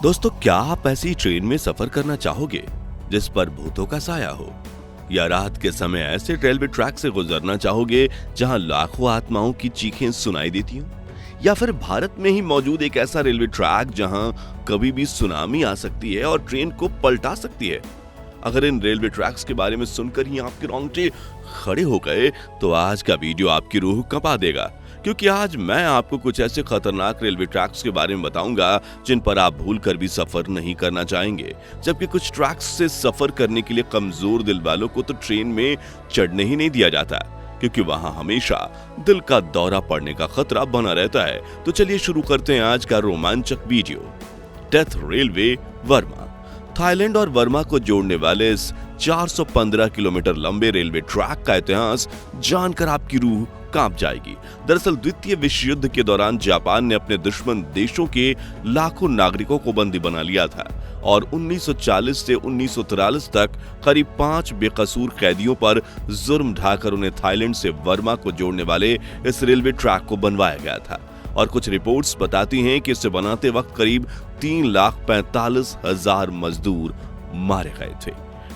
दोस्तों, क्या आप ऐसी ट्रेन में सफर करना चाहोगे जिस पर भूतों का साया हो, या रात के समय ऐसे रेलवे ट्रैक से गुजरना चाहोगे जहां लाखों आत्माओं की चीखें सुनाई देती हों, या फिर भारत में ही मौजूद एक ऐसा रेलवे ट्रैक जहां कभी भी सुनामी आ सकती है और ट्रेन को पलटा सकती है। अगर इन रेलवे ट्रैक्स के बारे में सुनकर ही आपके रोंगटे खड़े हो गए तो आज का वीडियो आपकी रूह कंपा देगा, क्योंकि आज मैं आपको कुछ ऐसे खतरनाक रेलवे ट्रैक्स के बारे में बताऊंगा जिन पर आप भूलकर भी सफर नहीं करना चाहेंगे। जबकि कुछ ट्रैक्स से सफर करने के लिए कमजोर दिल वालों को तो ट्रेन में चढ़ने ही नहीं दिया जाता, क्योंकि वहां हमेशा दिल का दौरा पड़ने का खतरा बना रहता है। तो चलिए शुरू करते हैं आज का रोमांचक video. Death railway Verma. Thailand और वर्मा को जोड़ने वाले इस 415 किलोमीटर लंबे रेलवे ट्रैक का इतिहास जानकर आपकी रूह कांप जाएगी। दरअसल द्वितीय विश्व युद्ध के दौरान जापान ने अपने दुश्मन देशों के लाखों नागरिकों को बंदी बना लिया था और 1940 से 1943 तक करीब 5 बेकसूर कैदियों पर जुर्म ढाकर उन्हें थाईलैंड से वर्मा को जोड़ने वाले इस रेलवे ट्रैक को बनवाया गया था। और कुछ रिपोर्ट्स बताती हैं कि इसे बनाते वक्त करीब 3,45,000 मजदूर मारे गए थे।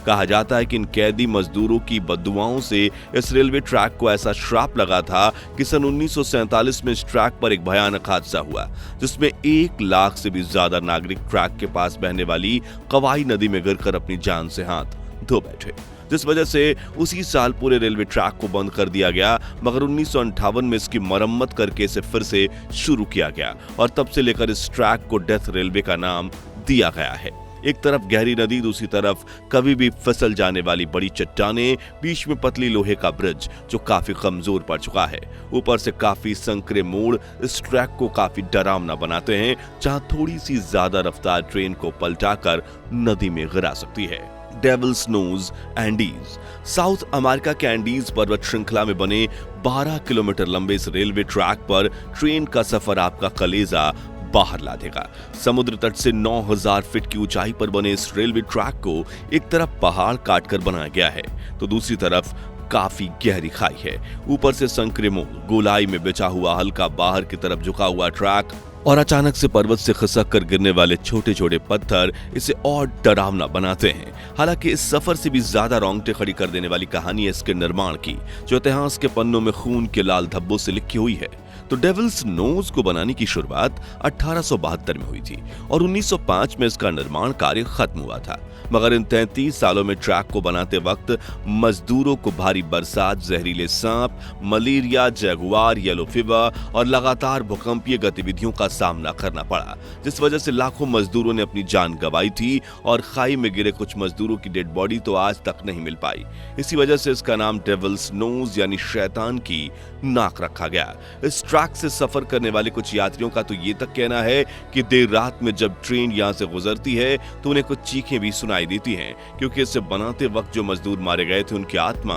कहा जाता है कि इन कैदी मजदूरों की बद्दुआओं से इस रेलवे ट्रैक को ऐसा श्राप लगा था कि सन 1947 में इस ट्रैक पर एक भयानक हादसा हुआ, जिसमें 1 लाख से भी ज्यादा नागरिक ट्रैक के पास बहने वाली कवाई नदी में गिरकर अपनी जान से हाथ धो बैठे, जिस वजह से उसी साल पूरे रेलवे ट्रैक को बंद कर दिया गया। मगर 1958 में इसकी मरम्मत करके इसे फिर से शुरू किया गया और तब से लेकर इस ट्रैक को डेथ रेलवे का नाम दिया गया है। एक तरफ गहरी नदी, दूसरी तरफ कभी भी फिसल जाने वाली बड़ी चट्टानें, बीच में पतली लोहे का ब्रिज जो काफी कमजोर पड़ चुका है। ऊपर से काफी संकरे मोड़ इस ट्रैक को काफी डरावना बनाते हैं, जहां थोड़ी सी ज्यादा रफ्तार ट्रेन को पलटाकर नदी में गिरा सकती है। Devil's nose Andes. South America के एंडीज पर्वत श्रृंखला में बने 12 किलोमीटर लंबे इस रेलवे ट्रैक पर ट्रेन का सफर आपका कलेजा बाहर ला देगा। समुद्र तट से 9,000 फीट की ऊंचाई पर बने इस रेलवे ट्रैक को एक तरफ पहाड़ काटकर बनाया गया है तो दूसरी तरफ काफी गहरी खाई है। ऊपर से संकरे मोड़, गोलाई में बिछा हुआ हल्का बाहर की तरफ झुका हुआ ट्रैक और अचानक से पर्वत से खिसक कर गिरने वाले छोटे छोटे पत्थर इसे और डरावना बनाते हैं। हालांकि इस सफर से भी ज्यादा रोंगटे खड़ी कर देने वाली कहानी है इसके निर्माण की, जो इतिहास के पन्नों में खून के लाल धब्बों से लिखी हुई है। तो डेविल्स नोज को बनाने की शुरुआत 1872 में हुई थी और 1905 में इसका निर्माण कार्य खत्म हुआ था। मगर इन 33 सालों में ट्रैक को बनाते वक्त मजदूरों को भारी बरसात, जहरीले सांप, मलेरिया, जगुआर, येलो फीवर और लगातार भूकंपीय गतिविधियों का सामना करना पड़ा, जिस वजह से लाखों मजदूरों ने अपनी जान गंवाई थी और खाई में गिरे कुछ मजदूरों की डेड बॉडी तो आज तक नहीं मिल पाई। इसी वजह से इसका नाम डेविल्स नोज यानी शैतान की नाक रखा गया। इस ट्रैक से सफर करने वाले कुछ यात्रियों का तो ये तक कहना है कि देर रात में जब ट्रेन यहाँ से गुजरती है तो उन्हें कुछ चीखें भी सुनाई देती हैं, क्योंकि इसे बनाते वक्त जो मजदूर मारे गए थे उनकी आत्मा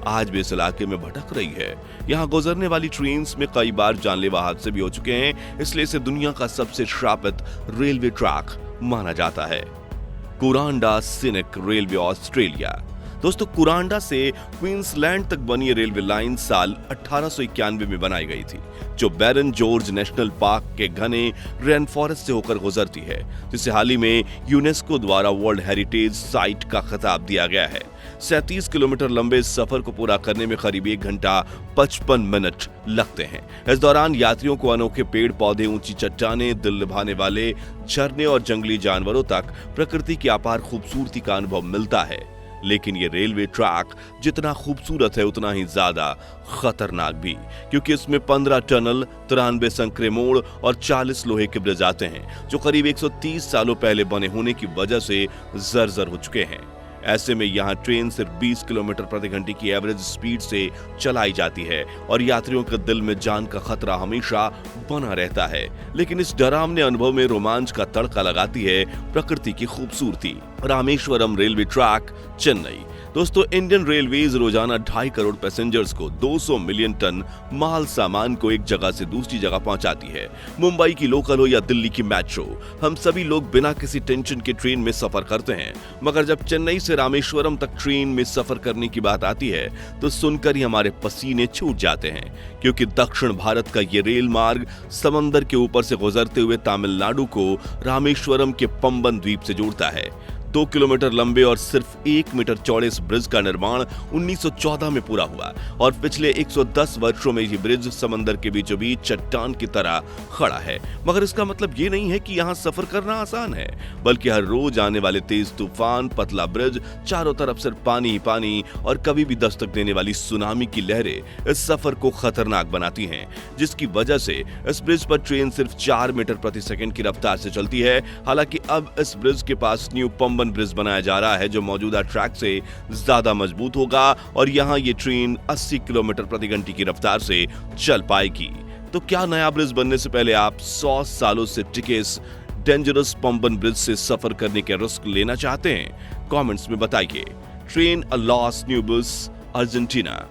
आज भी इस इलाके में भटक रही है। यहाँ गुजरने वाली ट्रेन में कई बार जानलेवा हादसे भी हो चुके हैं, इसलिए इसे दुनिया का सबसे श्रापित रेलवे ट्रैक माना जाता है। कुरांडा सीनिक रेलवे ऑस्ट्रेलिया। दोस्तों, कुरांडा से क्वींसलैंड तक बनी रेलवे लाइन साल 1891 में बनाई गई थी, जो बैरन जॉर्ज नेशनल पार्क के घने रेन फॉरेस्ट से होकर गुजरती है, जिसे हाल ही में यूनेस्को द्वारा वर्ल्ड हेरिटेज साइट का खिताब दिया गया है। 37 किलोमीटर लंबे इस सफर को पूरा करने में करीब 1 घंटा 55 मिनट लगते हैं। इस दौरान यात्रियों को अनोखे पेड़ पौधे, ऊंची चट्टानें, दिल लुभाने वाले झरने और जंगली जानवरों तक प्रकृति की अपार खूबसूरती का अनुभव मिलता है। लेकिन ये रेलवे ट्रैक जितना खूबसूरत है उतना ही ज्यादा खतरनाक भी, क्योंकि इसमें 15 टनल, 93 संकरे मोड़ और 40 लोहे के ब्रिज आते हैं, जो करीब 130 सालों पहले बने होने की वजह से जर्जर हो चुके हैं। ऐसे में यहाँ ट्रेन सिर्फ 20 किलोमीटर प्रति घंटे की एवरेज स्पीड से चलाई जाती है और यात्रियों के दिल में जान का खतरा हमेशा बना रहता है। लेकिन इस डरावने अनुभव में रोमांच का तड़का लगाती है प्रकृति की खूबसूरती। Rameswaram railway track, Chennai. दोस्तों, इंडियन रेलवेज रोजाना 2.5 करोड़ पैसेंजर्स को 200 मिलियन टन माल सामान को एक जगह से दूसरी जगह पहुंचाती है। मुंबई की लोकल हो या दिल्ली की मेट्रो, हम सभी लोग बिना किसी टेंशन के ट्रेन में सफर करते हैं। मगर जब चेन्नई से रामेश्वरम तक ट्रेन में सफर करने की बात आती है तो सुनकर ही हमारे पसीने छूट जाते हैं, क्योंकि दक्षिण भारत का ये रेल मार्ग समंदर के ऊपर से गुजरते हुए तमिलनाडु को रामेश्वरम के पंबन द्वीप से जोड़ता है। 2 किलोमीटर लंबे और सिर्फ 1 मीटर चौड़े इस ब्रिज का निर्माण 1914 में पूरा हुआ और पिछले 110 वर्षों में ये ब्रिज समंदर के बीचों बीच चट्टान की तरह खड़ा है। मगर इसका मतलब ये नहीं है कि यहाँ सफर करना आसान है, बल्कि हर रोज आने वाले तेज तूफान, पतला ब्रिज, चारों तरफ सिर्फ पानी ही पानी और कभी भी दस्तक देने वाली सुनामी की लहरें इस सफर को खतरनाक बनाती हैं, जिसकी वजह से इस ब्रिज पर ट्रेन सिर्फ 4 मीटर प्रति सेकंड की रफ्तार से चलती है। हालांकि अब इस ब्रिज के पास न्यू पंबन ब्रिज बनाया जा रहा है जो मौजूदा ट्रैक से ज्यादा मजबूत होगा और यहां ये ट्रेन 80 किलोमीटर प्रति घंटे की रफ्तार से चल पाएगी। तो क्या नया ब्रिज बनने से पहले आप 100 सालों से टिके इस डेंजरस पंबन ब्रिज से सफर करने के रिस्क लेना चाहते हैं? कमेंट्स में बताइए। Train a loss new bridge, Argentina.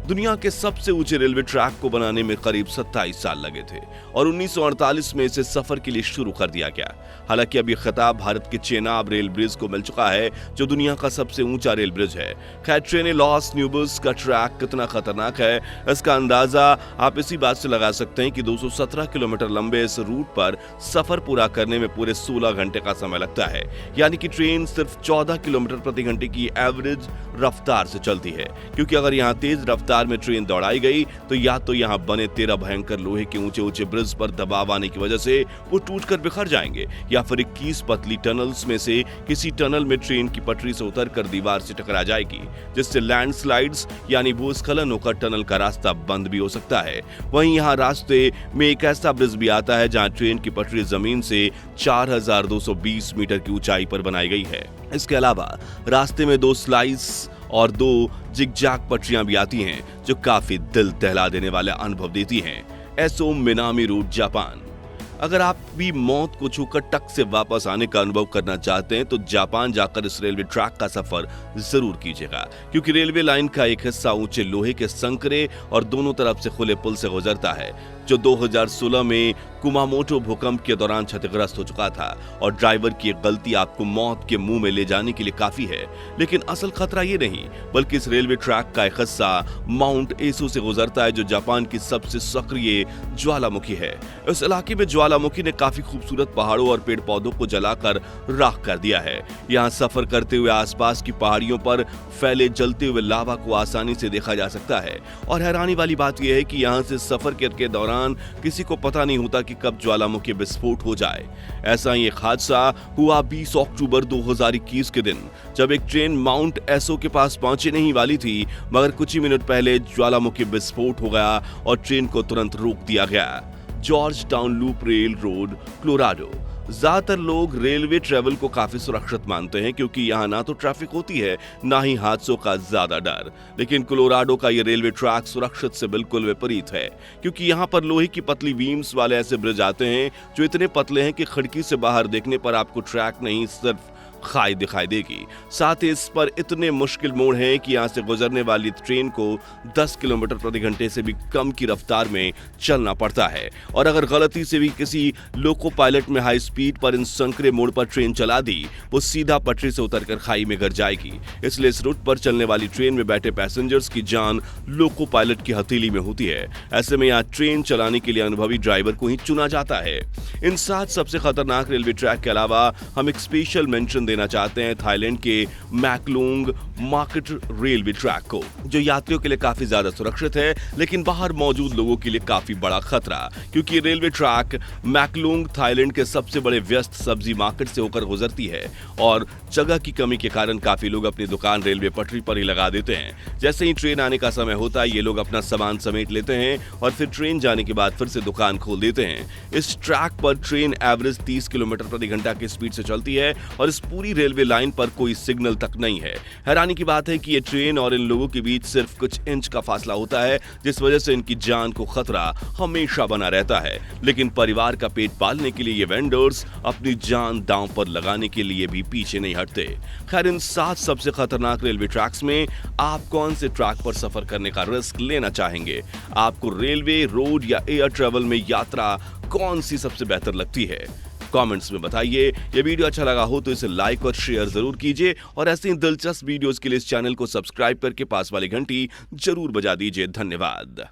दुनिया के सबसे ऊंचे रेलवे ट्रैक को बनाने में करीब 27 साल लगे थे और 1948 में इसे सफर के लिए शुरू कर दिया गया। हालांकि अब यह खिताब भारत के चेनाब रेल ब्रिज को मिल चुका है जो दुनिया का सबसे ऊंचा रेल ब्रिज है। खैर, ट्रेन लॉस न्यू ब्रिज का ट्रैक कितना खतरनाक है इसका अंदाजा आप इसी बात से लगा सकते हैं कि 217 किलोमीटर लंबे इस रूट पर सफर पूरा करने में पूरे 16 घंटे का समय लगता है। यानी कि ट्रेन सिर्फ 14 किलोमीटर प्रति घंटे की एवरेज रफ्तार से चलती है, क्योंकि अगर यहाँ तेज रफ्तार में ट्रेन दौड़ाई गई तो या तो यहां बने 13 भयंकर लोहे के ऊंचे ऊंचे ब्रिज पर दबाव आने की वजह से वो टूटकर बिखर जाएंगे, या फिर 21 पतली टनल्स में से किसी टनल में ट्रेन की पटरी से उतरकर दीवार से टकरा जाएगी, जिससे लैंडस्लाइड्स यानी भूस्खलन होकर टनल का रास्ता बंद भी हो सकता है। वहीं यहां रास्ते में एक ऐसा ब्रिज भी आता है जहां ट्रेन की पटरी जमीन से 4220 मीटर की ऊंचाई पर बनाई गई है। इसके अलावा रास्ते में 2 स्लाइस और 2 जिगजैग पटरियां भी आती हैं जो काफी दिल दहला देने वाला अनुभव देती हैं। एसो मिनामी रूट, जापान। अगर आप भी मौत को छूकर टक से वापस आने का अनुभव करना चाहते हैं तो जापान जाकर इस रेलवे ट्रैक का सफर जरूर कीजिएगा, क्योंकि रेलवे लाइन का एक हिस्सा ऊंचे लोहे के संकरे और दोनों तरफ से खुले पुल से गुजरता है, जो 2016 में कुमामोटो भूकंप के दौरान क्षतिग्रस्त हो चुका था और ड्राइवर की एक गलती आपको मौत के मुंह में ले जाने के लिए काफी है। लेकिन असल खतरा ये नहीं, बल्कि इस रेलवे ट्रैक का एक हिस्सा माउंट एसो से गुजरता है जो जापान की सबसे सक्रिय ज्वालामुखी है। इस इलाके में ज्वालामुखी ने काफी खूबसूरत पहाड़ों और पेड़ पौधों को जलाकर राख कर दिया है। यहाँ सफर करते हुए आसपास की पहाड़ियों पर फैले जलते हुए लावा को आसानी से देखा जा सकता है और हैरानी वाली बात यह है कि यहाँ से सफर के दौरान किसी को पता नहीं होता कि कब ज्वालामुखी विस्फोट हो जाए। ऐसा ही एक हादसा हुआ 20 अक्टूबर 2021 के दिन, जब एक ट्रेन माउंट एसो के पास पहुंचने नहीं वाली थी, मगर कुछ ही मिनट पहले ज्वालामुखी विस्फोट हो गया और ट्रेन को तुरंत रोक दिया गया। George town loop rail road, Colorado. ज्यादातर लोग रेलवे ट्रेवल को काफी सुरक्षित मानते हैं क्योंकि यहाँ ना तो ट्रैफिक होती है ना ही हादसों का ज्यादा डर। लेकिन कोलोराडो का ये रेलवे ट्रैक सुरक्षित से बिल्कुल विपरीत है, क्योंकि यहाँ पर लोहे की पतली बीम्स वाले ऐसे ब्रिज आते हैं जो इतने पतले हैं कि खिड़की से बाहर देखने पर आपको ट्रैक नहीं सिर्फ खाई दिखाई देगी। साथ ही इस पर इतने मुश्किल मोड़ हैं कि यहाँ से गुजरने वाली ट्रेन को 10 किलोमीटर प्रति घंटे से भी कम की रफ्तार में चलना पड़ता है और अगर गलती से भी किसी लोको पायलट में हाई स्पीड पर इन संकरे मोड़ पर ट्रेन चला दी, वो सीधा पटरी से उतरकर खाई में गिर जाएगी। इसलिए इस रूट पर चलने वाली ट्रेन में बैठे पैसेंजर्स की जान लोको पायलट की हथेली में होती है। ऐसे में यहाँ ट्रेन चलाने के लिए अनुभवी ड्राइवर को ही चुना जाता है। इन 7 सबसे खतरनाक रेलवे ट्रैक के अलावा हम एक स्पेशल मेंशन देना चाहते हैं थाईलैंड के मैकलुंग मार्केट रेलवे ट्रैक को, जो यात्रियों के लिए काफी ज्यादा सुरक्षित है लेकिन बाहर मौजूद लोगों के लिए काफी बड़ा खतरा, क्योंकि रेलवे ट्रैक मैकलुंग थाईलैंड के सबसे बड़े व्यस्त सब्जी मार्केट से होकर गुजरती है और जगह की कमी के कारण काफी लोग अपनी दुकान रेलवे पटरी पर ही लगा देते हैं। जैसे ही ट्रेन आने का समय होता है, ये लोग अपना सामान समेट लेते हैं और फिर ट्रेन जाने के बाद फिर से दुकान खोल देते हैं। इस ट्रैक पर ट्रेन एवरेज 30 किलोमीटर प्रति घंटा की स्पीड से चलती है और इस पूरी पूरी रेलवे लाइन पर कोई सिग्नल तक नहीं है। हैरानी की बात है कि ये ट्रेन और इन लोगों के बीच सिर्फ कुछ इंच का फासला होता है, जिस वजह से इनकी जान को खतरा हमेशा बना रहता है। लेकिन परिवार का पेट पालने के लिए ये वेंडर्स अपनी जान दांव पर लगाने के लिए भी पीछे नहीं हटते। खैर, इन 7 सबसे खतरनाक रेलवे ट्रैक्स में आप कौन से ट्रैक पर सफर करने का रिस्क लेना चाहेंगे? आपको रेलवे, रोड या एयर ट्रेवल में यात्रा कौन सी सबसे बेहतर लगती है? कमेंट्स में बताइए। ये वीडियो अच्छा लगा हो तो इसे लाइक और शेयर जरूर कीजिए और ऐसे ही दिलचस्प वीडियोस के लिए इस चैनल को सब्सक्राइब करके पास वाली घंटी जरूर बजा दीजिए। धन्यवाद।